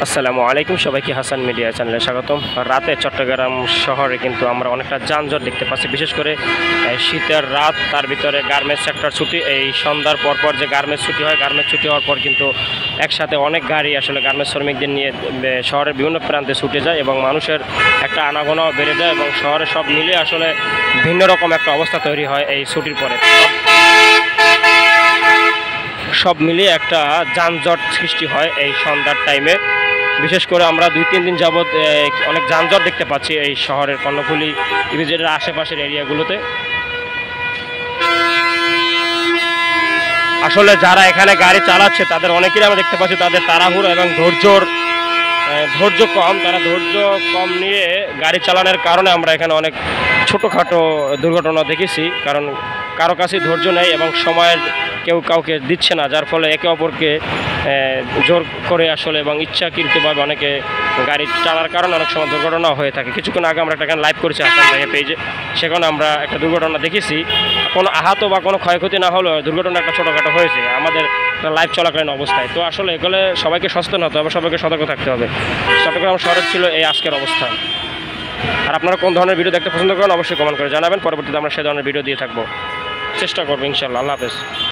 আসসালামু আলাইকুম, সবাইকে হাসান মিডিয়া চ্যানেলে স্বাগতম। রাতে চট্টগ্রাম শহরে কিন্তু আমরা অনেকটা যানজট দেখতে পাচ্ছি, বিশেষ করে শীতের রাত, তার ভিতরে গার্মেন্টস সেক্টর ছুটি। এই সন্ধ্যার পরপর যে গার্মেন্টস ছুটি হয়, গার্মেন্টস ছুটি হওয়ার পর কিন্তু একসাথে অনেক গাড়ি আসলে গার্মেন্টস শ্রমিকদের নিয়ে শহরের বিভিন্ন প্রান্তে ছুটে যায় এবং মানুষের একটা আনাগোনাও বেড়ে যায় এবং শহরে সব মিলিয়ে আসলে ভিন্ন রকম একটা অবস্থা তৈরি হয় এই ছুটির পরে। সব মিলিয়ে একটা যানজট সৃষ্টি হয় এই সন্ধ্যার টাইমে। বিশেষ করে আমরা 2-3 দিন যাবৎ অনেক যানজট দেখতে পাচ্ছি এই শহরের কর্ণফুলী ইপিজেডের আশেপাশের এরিয়াগুলোতে। আসলে যারা এখানে গাড়ি চালাচ্ছে তাদের অনেকেরই আমরা দেখতে পাচ্ছি তাদের তাড়াহুড়ো এবং ধৈর্য কম। তারা ধৈর্য কম নিয়ে গাড়ি চালানোর কারণে আমরা এখানে অনেক ছোটোখাটো দুর্ঘটনা দেখেছি, কারণ কারো কাছেই ধৈর্য নেই এবং সময়ের কেউ কাউকে দিচ্ছে না, যার ফলে একে অপরকে জোর করে আসলে এবং ইচ্ছাকৃতভাবে অনেকে গাড়ি চালার কারণে অনেক সময় দুর্ঘটনা হয়ে থাকে। কিছুক্ষণ আগে আমরা একটা লাইভ করেছি হাসান ভাইয়ের পেজে, সেখানে আমরা একটা দুর্ঘটনা দেখেছি। কোনো আহত বা কোনো ক্ষয়ক্ষতি না হলেও দুর্ঘটনা একটা ছোটোখাটো হয়েছে আমাদের লাইভ চলাকালীন অবস্থায়। তো আসলে এগুলো সবাইকে সচেতন হতে হবে, সবাইকে সতর্ক থাকতে হবে। চট্টগ্রাম শহরের ছিল এই আজকের অবস্থা। আর আপনারা কোন ধরনের ভিডিও দেখতে পছন্দ করেন অবশ্যই কমেন্ট করে জানাবেন, পরবর্তীতে আমরা সেই ধরনের ভিডিও দিয়ে থাকবো, চেষ্টা করবো ইনশাআল্লাহ। আল্লাহ হাফেজ।